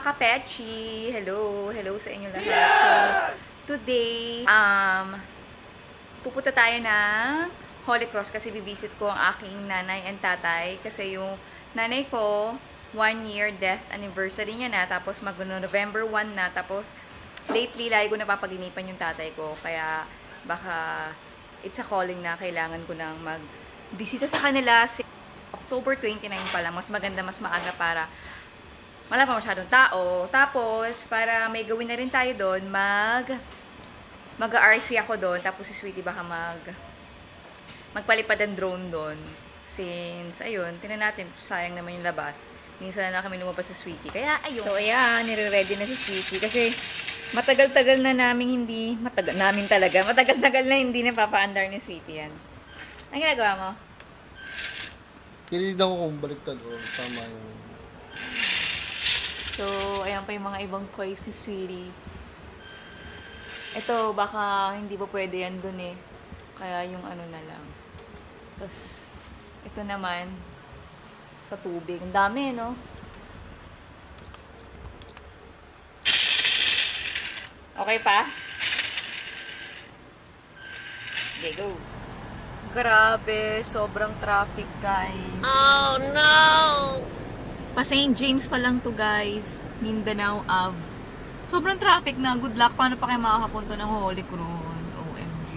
kapechi! Hello! Hello sa inyo lahat. So, today, pupunta tayo ng Holy Cross kasi bibisit ko ang aking nanay and tatay. Kasi yung nanay ko, 1 year death anniversary niya na. Tapos mag-November 1 na. Tapos, lately, lagi ko napapaginipan yung tatay ko. Kaya, baka, it's a calling na kailangan ko nang mag-bisita sa kanila. October 29 pa lang. Mas maganda, mas maaga para wala pa masyadong tao. Tapos, para may gawin na rin tayo doon, mag-RC ako doon. Tapos si Sweetie baka magpalipad ang drone doon. Since, ayun, tinan natin, sayang naman yung labas. Minsan na kami lumabas sa Sweetie. Kaya, ayun. So, ayan, nire-ready na si Sweetie. Kasi, matagal-tagal na namin hindi, matagal-tagal na hindi napapaandar ni Sweetie yan. Ang ginagawa mo? Kinilignan ko kung baliktad o tama yung... So, ayan pa yung mga ibang toys ni Sweetie. Ito, baka hindi pa pwede yan dun eh. Kaya yung ano na lang. Tapos, ito naman, sa tubig. Ang dami, no? Okay pa? Okay, go. Grabe, sobrang traffic, guys. Oh, no! Pa St. James pa lang to, guys. Mindanao Ave. Sobrang traffic na. Good luck. Paano pa kayo makakapunta ng Holy Cross? OMG.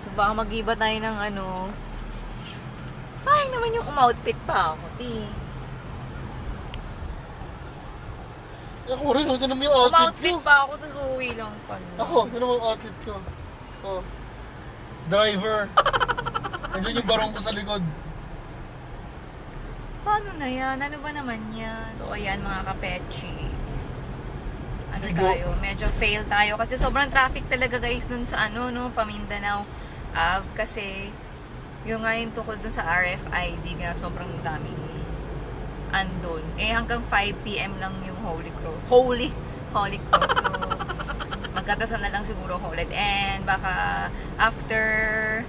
So, baka mag-iba tayo ng ano. Sayang naman yung umoutfit pa ako, ti. Ako rin, ito naman yung outfit Umoutfit ko. pa ako, tapos uuwi lang pa. Ako, ito naman yung outfit ko. Oh. Driver. Nandiyan yung barong ko sa likod. Paano na yan? Ano ba naman yan? So, ayan mga kapechi. Ano Bigo. tayo? Medyo fail tayo. Kasi sobrang traffic talaga guys dun sa ano, no? Pamindanao Ave. Kasi, yung nga yung tukol dun sa RFID nga, sobrang daming andun. Eh, hanggang 5 PM lang yung Holy Cross. Holy Cross. So, magkatasan na lang siguro ulit. And, baka after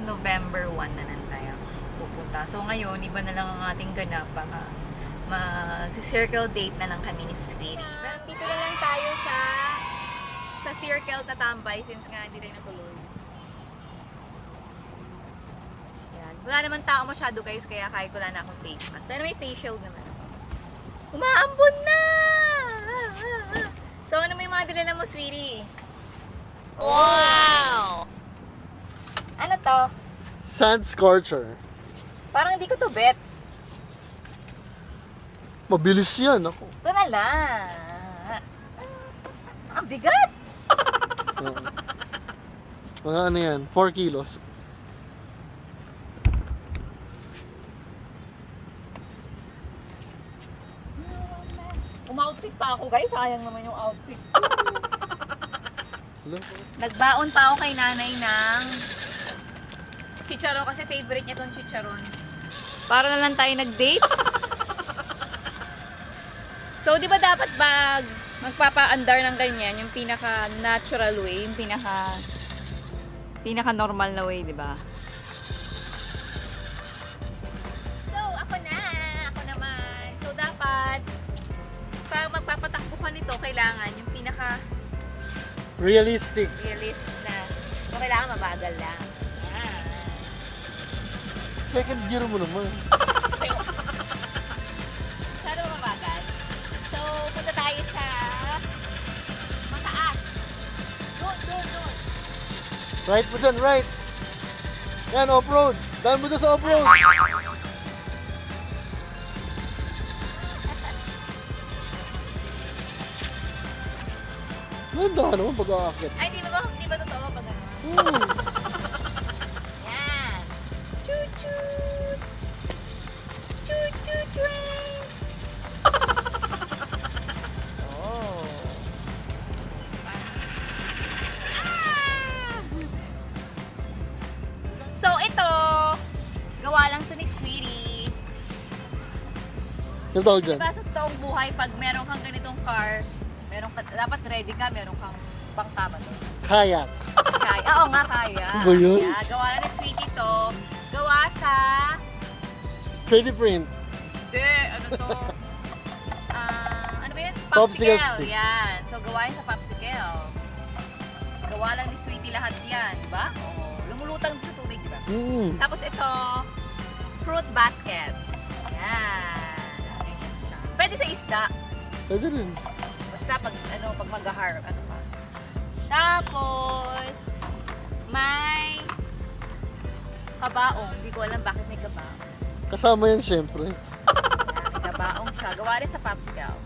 November 1 na lang tayo pupunta. So ngayon, iba na lang ang ating ganap. Baka mag-circle date na lang kami ni Sweet. Pero dito na lang tayo sa circle tatambay since nga hindi tayo natuloy. Yan. Wala naman tao masyado guys, kaya kahit wala na akong face mask. Pero may face shield naman ako. Umaambon na! So ano may mga dinala mo, Sweetie? Wow! Ano to? Sand Scorcher. Parang hindi ko to bet. Mabilis yan ako. Ito na lang. Ang bigat! Mga ano yan, 4 kilos. Umoutfit pa ako guys. Sayang naman yung outfit. Hello? Nagbaon pa ako kay nanay ng chicharon kasi favorite niya tong chicharon. Para na lang tayo nag-date. So, di ba dapat magpapa-andar ng ganyan, yung pinaka-natural way, yung pinaka-normal na way, di ba? So, ako naman. So, dapat, pag magpapatakbo ka nito, kailangan yung Realistic. realist na. So, kailangan mabagal lang. Second gear mo naman. Masyado mabagal. So, punta tayo sa mataas. Doon. Right mo dyan, right. Yan, off-road. Daan mo dyan sa off-road. Dahan naman pag-aakit. Ay, di ba totoo pag ano? Yan. Choo-choo. Choo-choo train. Oh. Ah! So, ito, gawa lang to ni Sweetie. Yung tawag dyan? Diba sa toong buhay, pag meron kang ganitong car, dapat ready ka, meron kang pangkama doon. Kayak. Kaya. Oo nga, kaya. Ano ba yun? Kaya, gawa na ni Sweetie to. Gawa sa 3D print. Hindi, ano to? Ano ba yan? Popsicle stick. Yan. So, gawain sa popsicle. Gawa lang ni Sweetie lahat yan, di ba? Oh, lumulutang sa tubig, di ba? Tapos ito, fruit basket. Yan. Ganyan siya. Pwede sa isda. Pwede rin. Basta pag mag-harp, ano pa. Tapos, may kabaong. Hindi ko alam bakit may kabaong. Kasama yan syempre. May kabaong siya. Gawa rin sa popsicle.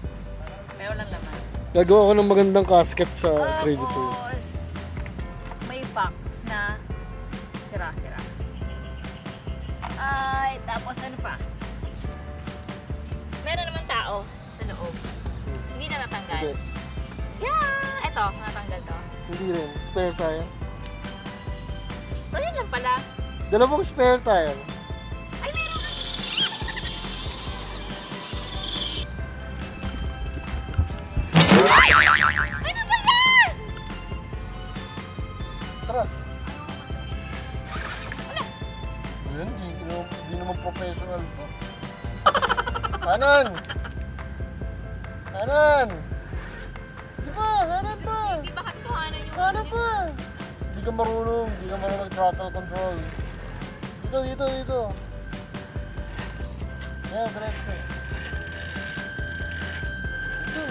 Pero lang naman. Gagawa ko ng magandang casket sa Crazy Tour. Tapos, may box na sira-sira. Ay, tapos ano pa? Meron naman tao sa loob. Hindi na natanggal. Hindi. Yeah! Ito, natanggal to. Hindi rin. Spare tire. So, yun lang pala. Dalawang spare tire. Ay, meron ka! Ano ba yan? Tara. Yun, di naman professional to. Kanan! Kanan! Di ba? Kanan pa! Hindi ba katotohanan yung... Kanan pa! Hindi ka marunong. Hindi ka marunong mag-throttle control. Dito. Yan, diretso. Dito.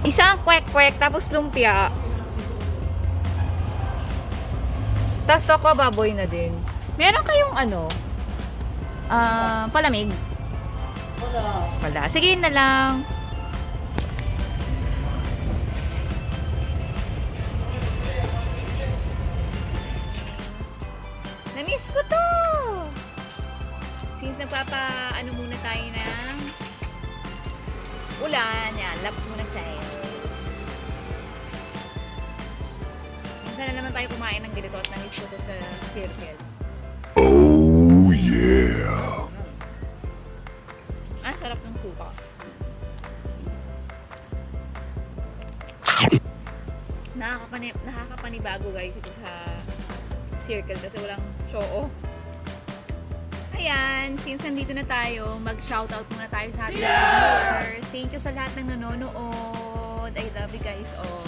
Isang kwek-kwek, tapos lumpia. Tapos toko baboy na din. Meron kayong palamig? Wala. Sige na lang. Na-miss ko to! Since muna tayo ng ulan, yan, laps muna tayo. Minsan na naman tayo kumain ng ganito at na-miss ko to sa circle. Oh, yeah! Sarap ng suka. Nakakapanibago guys ito sa circle kasi walang show-off. Ayan, since nandito na tayo, mag-shoutout muna tayo sa ating viewers. Thank you sa lahat ng nanonood. I love you guys all.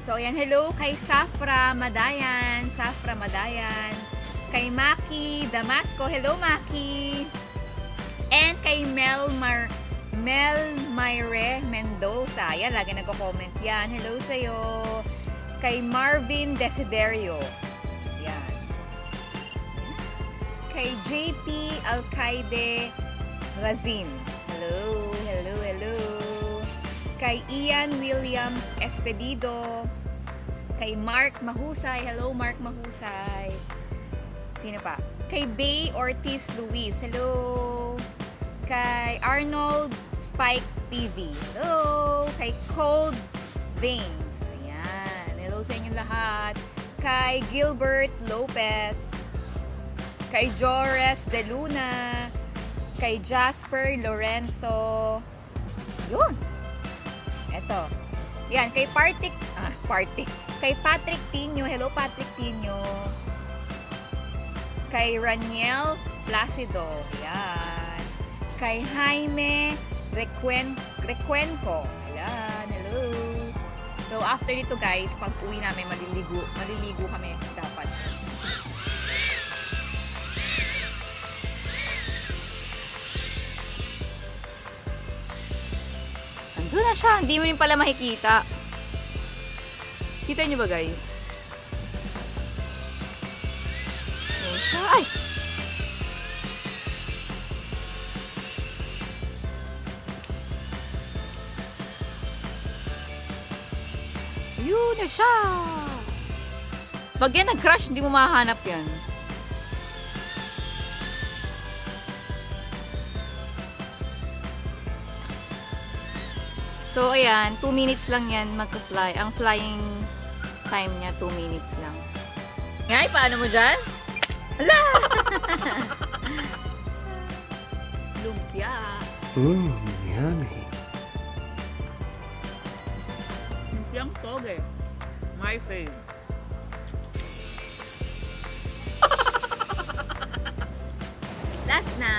So, ayan, hello kay Safra Madayan. Kay Maki Damasco. Hello, Maki. And kay Mel Myre Mendoza. Yan, lagi nagko-comment yan. Hello sa'yo. Kay Marvin Desiderio. Yan. Kay JP Alcaide Razin. Hello. Kay Ian William Espedido. Kay Mark Mahusay. Hello, Mark Mahusay. Sino pa? Kay Bay Ortiz Luis. Hello. Kay Arnold Spike TV. Hello. Kay Cold Veins. Ayan. Hello sa inyong lahat. Kay Gilbert Lopez. Kay Jores De Luna. Kay Jasper Lorenzo. Yun. Eto. Yan. Kay Kay Patrick Tino. Hello, Patrick Tino. Kay Raniel Placido. Yan. Kay Jaime Recuenco. Ayan. Hello. So, after dito guys, pag uwi namin, maliligo kami dapat. Andun na siya. Hindi mo rin pala makikita. Kita nyo ba guys? Ayan siya. Ay! Yun na siya. Pag yan nag-crash, hindi mo mahanap yan. So, ayan. 2 minutes lang yan mag-fly. Ang flying time niya, 2 minutes lang. Ngay, paano mo dyan? Hala! Lumpia. Yummy. Lumpiang toge. My fave. Last na.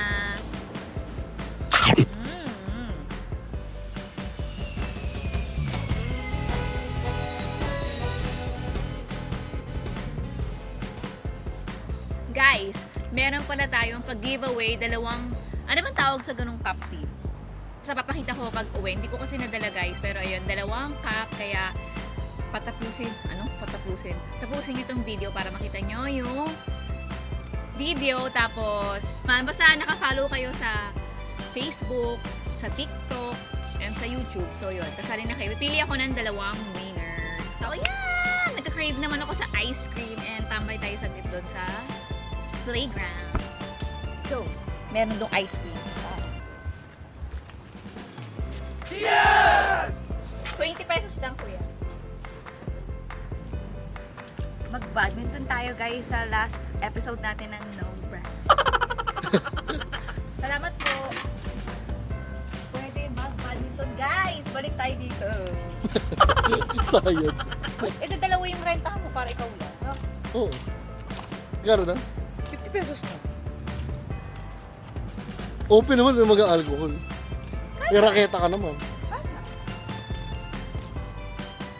ipapag-giveaway dalawang, ano bang tawag sa ganung cup tip? Sa papakita ko pag uwi, hindi ko kasi nadala guys, pero ayun, dalawang cup, kaya tapusin nyo itong video para makita nyo yung video. Tapos, basta naka-follow kayo sa Facebook, sa TikTok, and sa YouTube. So, yun. Kasali na kayo. Pipili ako ng dalawang winners. So, yan! Nagka-crave naman ako sa ice cream and tambay tayo saglit doon sa playground. So, meron doon ice cream. Yes! 20 pesos lang, kuya. Mag-badminton tayo, guys, sa last episode natin ng No Branch. Salamat po. Pwede mag-badminton, guys. Balik tayo dito. Sayang. Ito dalawa yung renta mo para ikaw lang. No? Oo. Gano'n na? 50 pesos na. Open naman na mag-alcohol. May raketa ka naman.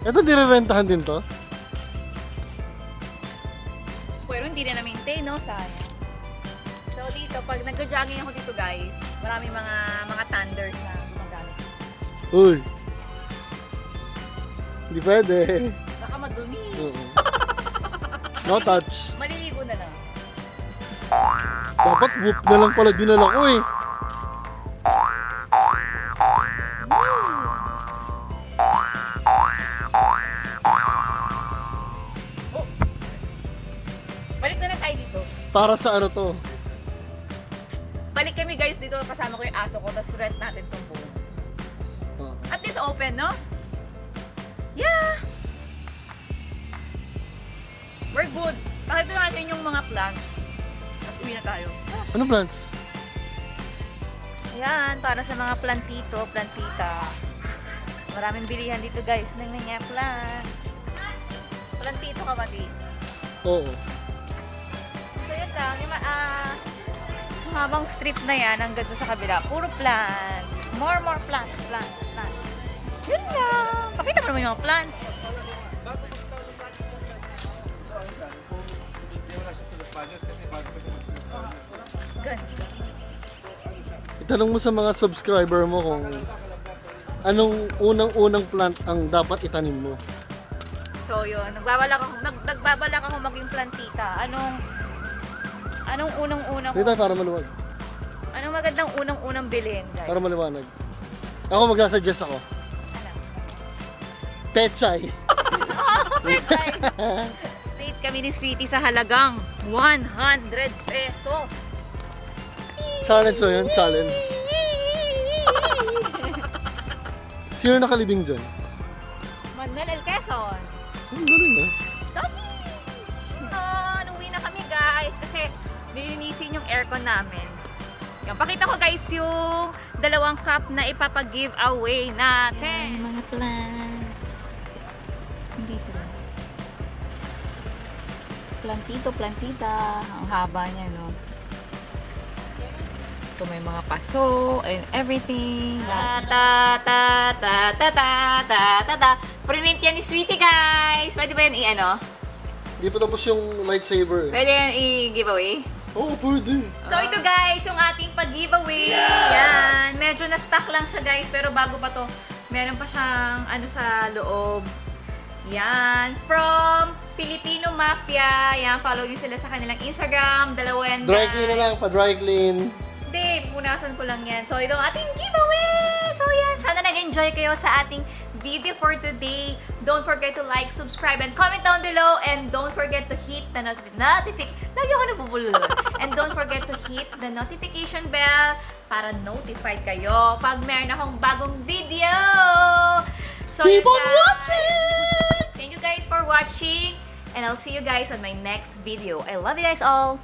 Ito, nire-rentahan din to? Pero hindi na na-maintain, no? Sayang. So dito, pag nag-jogging ako dito, guys, maraming mga thunders na gumagamit. Uy. Hindi pwede. Baka madumi. Oo. No touch. Maliligo na lang. Dapat whoop na lang pala dinala ko eh. Balik na tayo dito. Para sa ano to? Balik kami guys dito, kasama ko yung aso ko, tapos rent natin tong buo. Oo. At least open, no? Yeah! We're good. Pakita natin yung mga plants. Tapos uwi na tayo. Ano plants? Yan, para sa mga plantito, plantita. Maraming bilihan dito guys ng mga plant. Plantito ka ba, di? Oo. So yun lang, yung habang strip na yan, hanggang doon sa kabila, puro plants. More plants. Yun lang. Pakita mo naman yung mga plants. Ganda. Itanong mo sa mga subscriber mo kung anong unang-unang plant ang dapat itanim mo. So yun, nagbabalak ako maging plantita. Anong unang-unang Dito para maluwag. Anong magandang unang-unang bilhin, guys? Para maliwanag. Ako magsasuggest ako. Ano? Pechay. Pechay! Date kami ni Sweetie sa halagang 100 pesos. Challenge mo yun? Challenge. Sino nakalibing dyan? Manuel Quezon. Ang galing ah. Dami! Uwi na kami guys kasi lilinisin yung aircon namin. Yan, pakita ko guys yung dalawang cup na ipapag-give away natin. Yan, mga plants. Hindi sila. Plantito, plantita. Ang haba niya, no? So, may mga paso and everything. Print yan ni Sweetie, guys. Pwede ba yan i-ano? Hindi pa tapos yung lightsaber eh. Pwede yan i-giveaway? Oo, pwede. So, ito guys, yung ating pag-giveaway. Yan. Medyo na-stuck lang siya, guys. Pero bago pa to, meron pa siyang ano sa loob. Yan. From Filipino Mafia. Yan. Follow nyo sila sa kanilang Instagram. Dalawa yan, Dry clean na lang, pa-dry clean. Hindi, punasan ko lang yan. So, ito ang ating giveaway! So, yan. Sana nag-enjoy kayo sa ating video for today. Don't forget to like, subscribe, and comment down below. And don't forget to hit the notification. Lagi ako nabubulol. And don't forget to hit the notification bell para notified kayo pag meron akong bagong video. So, Keep yun, on guys. watching! Thank you guys for watching. And I'll see you guys on my next video. I love you guys all.